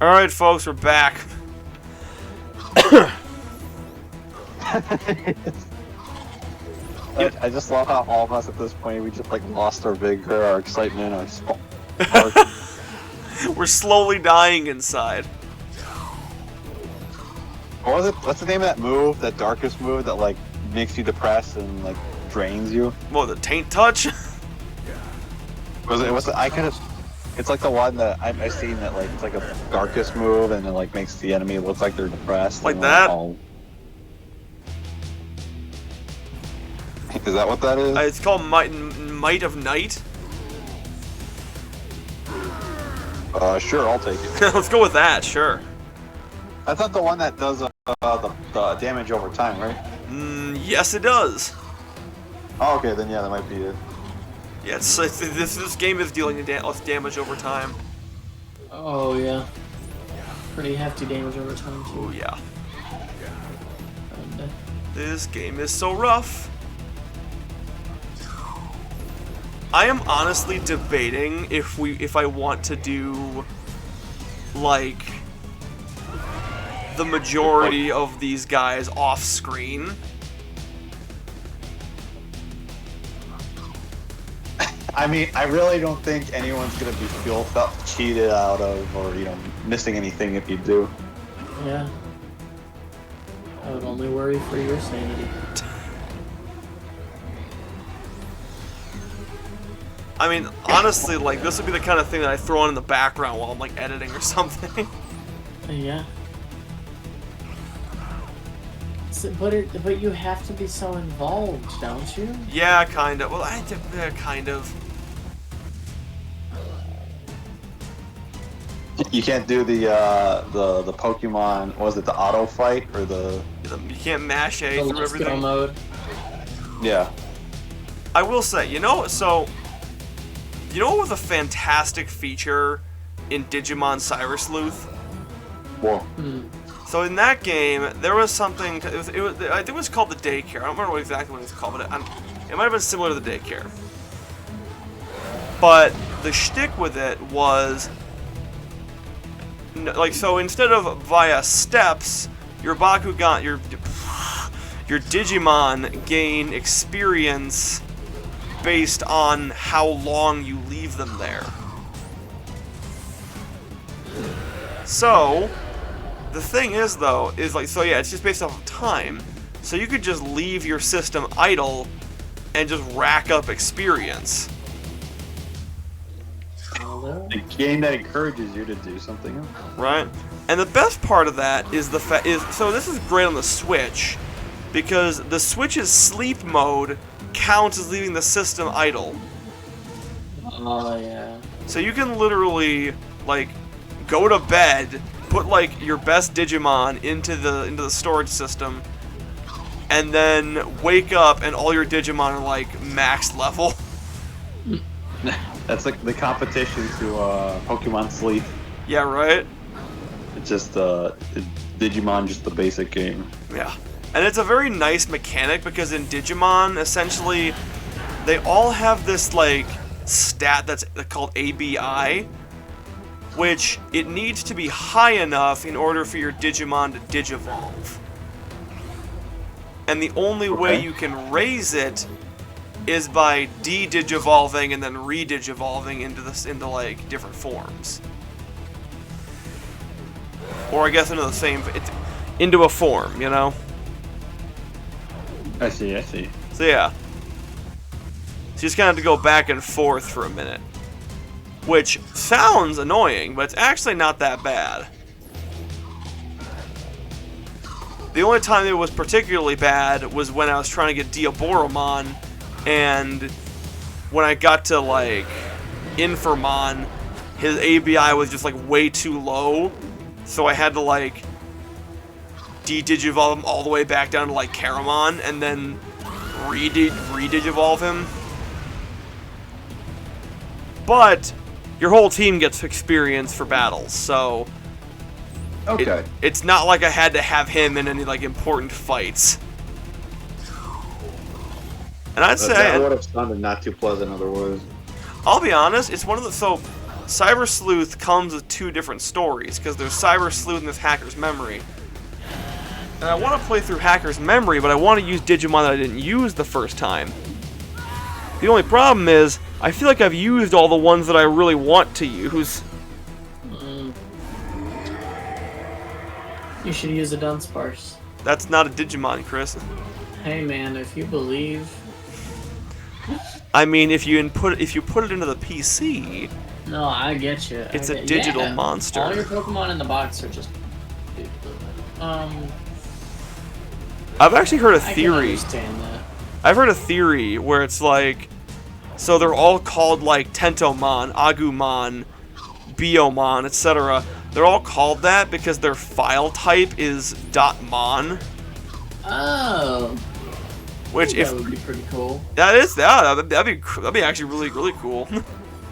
Alright, folks, we're back. I just love how all of us at this point, we just like lost our vigor, our excitement, our spark. We're slowly dying inside. What was it? What's the name of that move? That darkest move that like makes you depressed and like drains you? Well, the taint touch? Was it? I could have. It's like the one that I've seen that like it's like a darkest move and it like makes the enemy look like they're depressed. Like and, that? Is that what that is? It's called Might of Night. Sure, I'll take it. Let's go with that, sure. I thought the one that does the damage over time, right? Yes, it does. Oh, okay, then yeah, that might be it. Yeah, this game is dealing with damage over time. Oh, yeah. Pretty hefty damage over time, too. Oh, yeah. And, This game is so rough. I am honestly debating if I want to do like the majority of these guys off screen. I mean, I really don't think anyone's gonna be felt cheated out of or missing anything if you do. yeah. I would only worry for your sanity. I mean, honestly, like, this would be the kind of thing that I throw on in the background while I'm, like, editing or something. Yeah. But you have to be so involved, don't you? Yeah, kind of. Well, kind of. You can't do the Pokemon. Was it the auto fight or the? You can't mash A The through let's everything. go mode. Yeah. I will say, you know what was a fantastic feature in Digimon Cyber Sleuth? Whoa. So in that game, there was something. I think it was called the daycare. I don't remember exactly what it was called, but it might have been similar to the daycare. But the shtick with it was, so instead of via steps, your Bakugan, your Digimon gain experience based on how long you leave them there. So, the thing is, though, it's just based off of time. So you could just leave your system idle and just rack up experience. A game that encourages you to do something else. Right? And the best part of that is so this is great on the Switch, because the Switch's sleep mode counts as leaving the system idle. Oh, yeah. So you can literally, like, go to bed, put, like, your best Digimon into the storage system, and then wake up and all your Digimon are, like, max level. That's like the competition to Pokemon Sleep. Yeah, right? It's just Digimon, just the basic game. Yeah. And it's a very nice mechanic because in Digimon, essentially, they all have this, like, stat that's called ABI, which it needs to be high enough in order for your Digimon to digivolve. And the only way you can raise it is by de-digivolving and then re-digivolving into like different forms. Or I guess into a form, you know? I see. So yeah. So you just kind of have to go back and forth for a minute. Which sounds annoying, but it's actually not that bad. The only time it was particularly bad was when I was trying to get Diaboromon, and when I got to, like, Infernmon, his ABI was just, like, way too low, so I had to, like, de-digivolve him all the way back down to, like, Caramon, and then re-digivolve him. But your whole team gets experience for battles, so Okay. it's not like I had to have him in any, like, important fights. And I'd say that would have sounded not too pleasant otherwise. I'll be honest, it's one of the Cyber Sleuth comes with 2 different stories, because there's Cyber Sleuth and there's Hacker's Memory. And I want to play through Hacker's Memory, but I want to use Digimon that I didn't use the first time. The only problem is, I feel like I've used all the ones that I really want to use. You should use a Dunsparce. That's not a Digimon, Chris. Hey man, if you believe. I mean, if you put it into the PC, No, I get you. it's a digital monster. All your Pokemon in the box are just. I've actually heard a I can theory. understand that. I've heard a theory where it's like, so they're all called like Tentomon, Agumon, Biomon, etc. They're all called that because their file type is .mon. Oh. Which That would be pretty cool. that'd be actually really cool.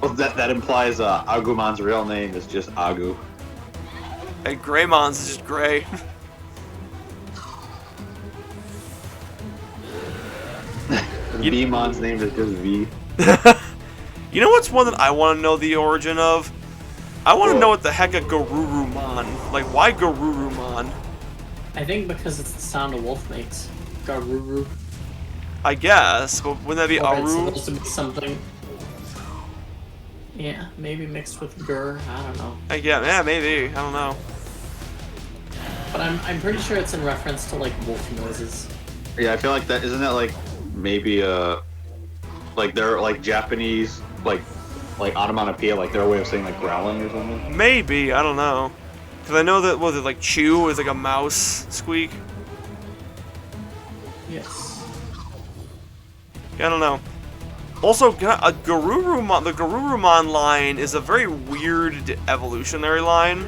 Well, that implies Agumon's real name is just Agu. And Greymon's is just Grey. Veemon's name is just V. You know what's one that I want to know the origin of? I want to know what the heck a Garurumon. Like, why Garurumon? I think because it's the sound a wolf makes. Garuru. I guess, but wouldn't that be Or it's Aru? supposed to be something. Yeah, maybe mixed with Gur. I don't know. Yeah, maybe. I don't know. But I'm pretty sure it's in reference to like wolf noises. Yeah, I feel like that isn't that like maybe like they're like Japanese like onomatopoeia, like their way of saying like growling or something. Maybe, I don't know. Because I know that, was it like chew is like a mouse squeak? Yes. Yeah, I don't know. Also, the Garurumon line is a very weird evolutionary line.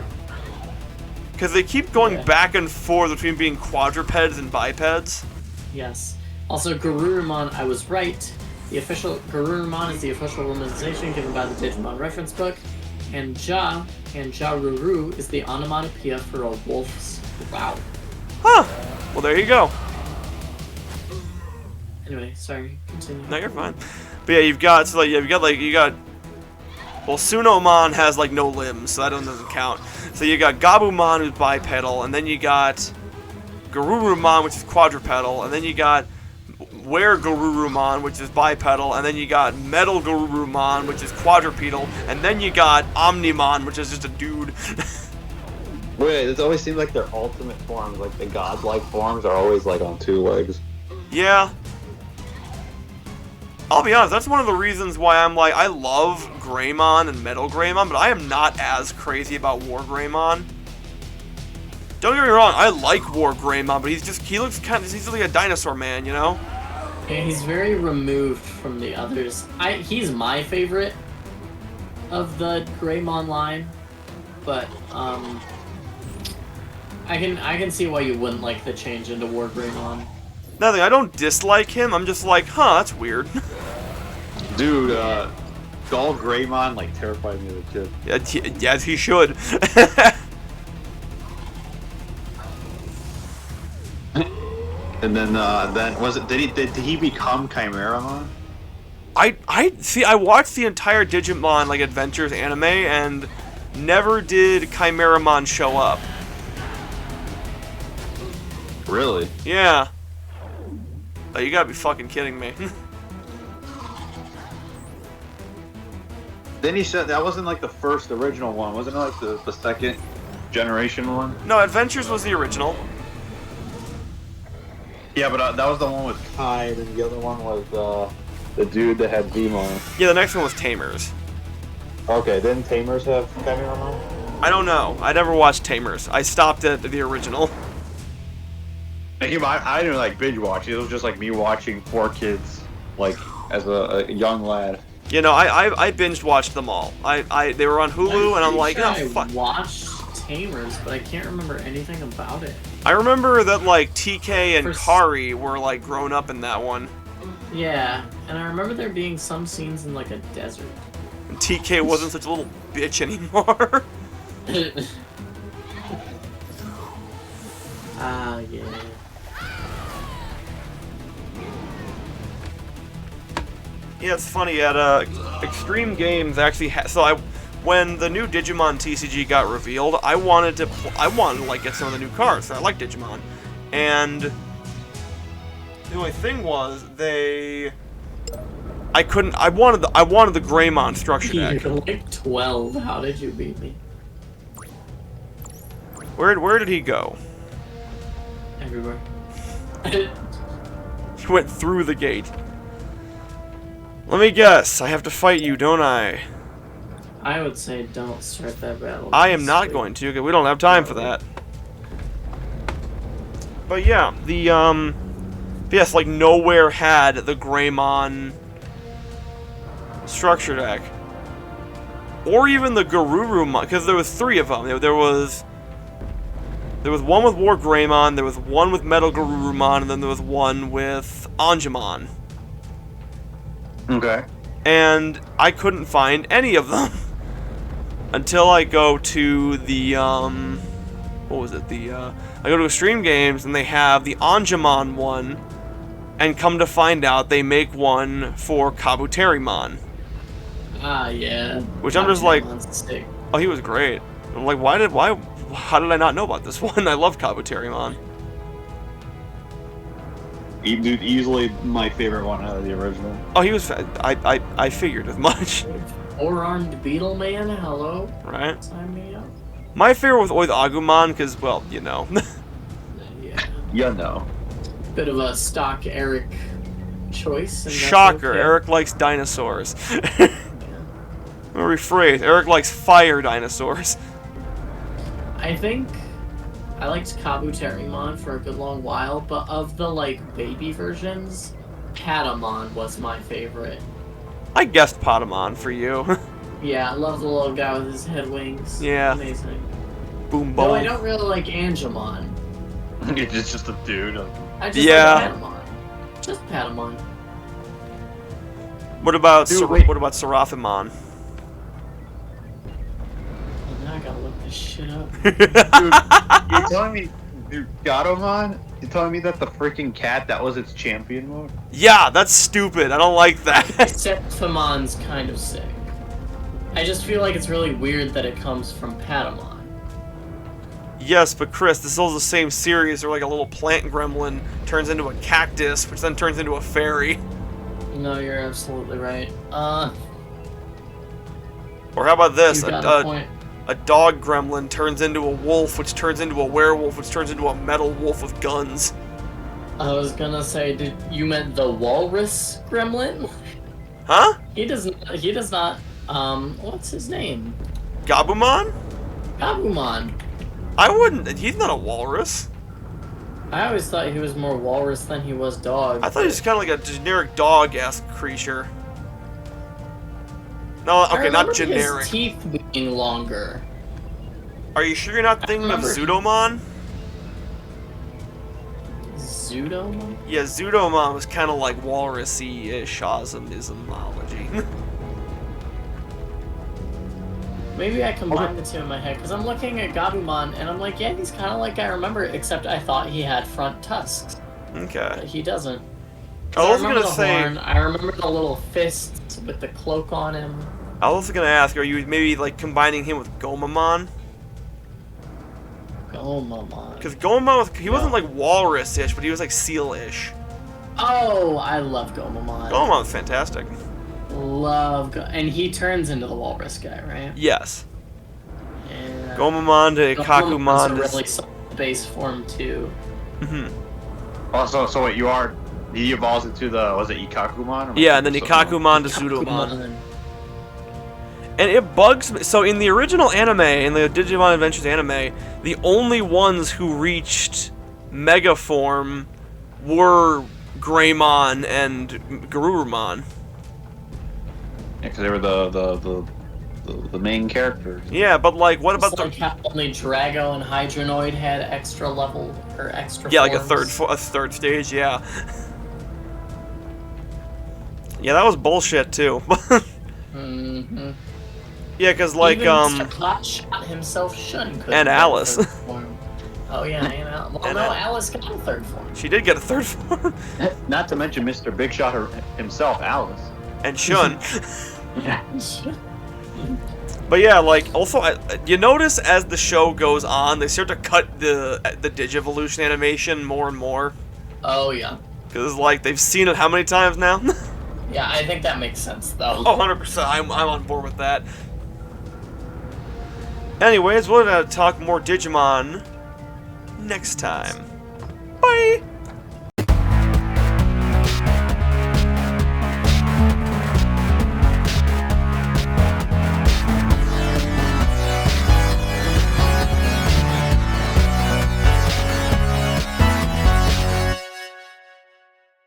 Because they keep going back and forth between being quadrupeds and bipeds. Yes. Also, Garurumon, I was right. The official Garurumon is the official romanization given by the Digimon reference book, and Jaruru is the onomatopoeia for a wolf's growl. Huh. Well, there you go. Anyway, sorry. Continue. No, you're fine. But yeah, you got well, Sunomon has like no limbs, so that doesn't count. So you got Gabumon, who's bipedal, and then you got Garurumon, which is quadrupedal, and then you got Garurumon, which is bipedal, and then you got Metal Garurumon, which is quadrupedal, and then you got Omnimon, which is just a dude. Wait, it always seems like their ultimate forms, like the godlike forms, are always like on 2 legs. Yeah. I'll be honest, that's one of the reasons why I'm like, I love Greymon and Metal Greymon, but I am not as crazy about War Greymon. Don't get me wrong, I like War Greymon, but he looks he's like a dinosaur man, you know? Yeah, he's very removed from the others. He's my favorite of the Greymon line, but I can see why you wouldn't like the change into War Greymon. Nothing, I don't dislike him, I'm just like, huh, that's weird. Dude, Gull Greymon like terrified me as a kid. Yes, he should. And then was it did he become Chimeramon? I see. I watched the entire Digimon like Adventures anime, and never did Chimeramon show up. Really? Yeah. Oh, you gotta be fucking kidding me. Then he said that wasn't like the first original one, wasn't it? Like the second generation one? No, Adventures was the original. Yeah, but that was the one with Kai, and the other one was the dude that had Demon. Yeah, the next one was Tamers. Okay, didn't Tamers have Chimeramon? I don't know. I never watched Tamers. I stopped at the original. I didn't like binge watch. It was just like me watching 4 kids, like as a young lad. You know, I binged watched them all. They were on Hulu, and I'm like, sure oh fuck. I watched Tamers, but I can't remember anything about it. I remember that like TK and Kari were like grown up in that one. Yeah, and I remember there being some scenes in like a desert. And TK wasn't such a little bitch anymore. Ah, yeah. Yeah, it's funny. At Extreme Games actually, so when the new Digimon TCG got revealed, I wanted to like get some of the new cards. I like Digimon, and the only thing was I couldn't. I wanted the Greymon structure deck. You're like 12. How did you beat me? Where did he go? Everywhere. He went through the gate. Let me guess. I have to fight you, don't I? I would say don't start that battle. I am not going to, because we don't have time for that. But yeah, yes, like nowhere had the Greymon structure deck. Or even the Garurumon, because there was 3 of them. There was one with War Greymon, there was one with Metal Garurumon, and then there was one with Angemon. Okay. And I couldn't find any of them. Until I go to the, what was it? I go to Extreme Games and they have the Angemon one, and come to find out they make one for Kabuterimon. Ah, yeah. Which I'm just like, Sick. oh, he was great. I'm like, how did I not know about this one? I love Kabuterimon. Dude, easily my favorite one out of the original. Oh, he was, I figured as much. 4-armed beetle man, hello? Right? Sign me up. My favorite was Oith Agumon, because, well, you know. Yeah. Yeah, no. Bit of a stock Eric choice. And that's Shocker, okay. Eric likes dinosaurs. Let me rephrase, Eric likes fire dinosaurs. I think I liked Kabuterimon for a good long while, but of the, like, baby versions, Patamon was my favorite. I guessed Patamon for you. Yeah, I love the little guy with his head wings. Yeah. Amazing. Boom, boom. No, I don't really like Angemon. It's just a dude. I just Yeah. like Patamon. Just Patamon. What about Dude, wait. what about Seraphimon? Well, now I gotta look this shit up. Dude, you're telling me, dude, Gatomon? You're telling me that the freaking cat, that was its champion mode? Yeah, that's stupid. I don't like that. Septimon's kind of sick. I just feel like it's really weird that it comes from Patamon. Yes, but Chris, this is all the same series where like a little plant gremlin turns into a cactus, which then turns into a fairy. No, you're absolutely right. Or how about this? You got a point. A dog gremlin turns into a wolf, which turns into a werewolf, which turns into a metal wolf with guns. I was gonna say, you meant the walrus gremlin? Huh? He does not, what's his name? Gabumon? Gabumon. I wouldn't. He's not a walrus. I always thought he was more walrus than he was dog. I thought he was kind of like a generic dog-esque creature. No, okay, not generic. His teeth being longer. Are you sure you're not thinking of remember. Zudomon? Zudomon? Yeah, Zudomon was kind of like walrus-y-ish osmismology. Maybe I combined the two in my head, because I'm looking at Gabumon, and I'm like, yeah, he's kind of like I remember, except I thought he had front tusks. Okay. But he doesn't. I was remember gonna the say. horn, I remember the little fists with the cloak on him. I was gonna ask, are you maybe like combining him with Gomamon? Gomamon. Because Gomamon he wasn't like walrus-ish, but he was like seal-ish. Oh, I love Gomamon. Gomamon was fantastic. And he turns into the walrus guy, right? Yes. Yeah. Gomamon to Kakumon Gomamon's a to... really solid base form too. Also, so wait, he evolves into the, was it Ikakumon? Yeah, and then Ikakumon to Zudomon. And it bugs me. So in the original anime, in the Digimon Adventures anime, the only ones who reached Mega Form were Greymon and Garurumon. Yeah, because they were the main characters. Yeah, but like, what about like how only Drago and Hydronoid had extra level or extra? Yeah, like forms? a third stage. Yeah. Yeah, that was bullshit too. Mm-hmm. Yeah, because like Even Mr. Hotshot himself couldn't. And Alice. Oh yeah, and Alice. Well, And no, Alice got a third form. She did get a third form. Not to mention Mr. Big Shot himself, Alice. And Shun. Yeah. But yeah, like, also, you notice as the show goes on, they start to cut the Digivolution animation more and more. Oh, yeah. Because, like, they've seen it how many times now? Yeah, I think that makes sense, though. Oh, 100%. I'm on board with that. Anyways, we're going to talk more Digimon next time. Bye!